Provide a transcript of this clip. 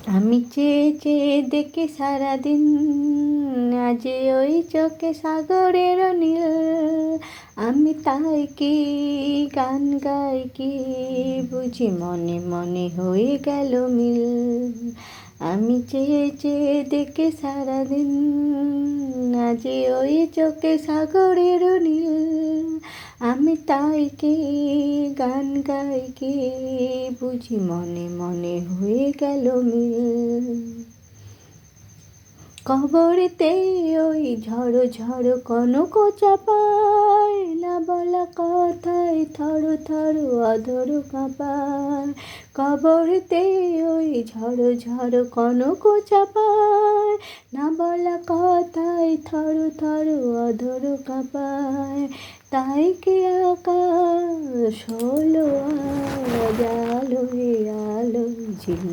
আমি চেয়ে চেয়ে দেখি সারাদিন, আজ ওই চোখে সাগরের নীল। আমি তাই কি গান গাই কি, বুঝি মনে মনে হয়ে গেল মিল। আমি চেয়ে চেয়ে দেখি সারাদিন, আজ ওই চোখে সাগরের নীল। আমি তাই কি গান গাই কি, বুঝি মনে মনে হয়ে গেল মিল। কবরেতে ওই ঝড়ো ঝড়ো কনক চাপায়, না বলা কথায় থরো থরো অধর কাঁপায়। কবরেতে ওই ঝড়ো ঝড়ো কনক চাপায়, না বলা কথায় থরো থরো অধর কাঁপায়। তাই কি আকাশ হলো আজ আলোয় আলোয় ঝিল।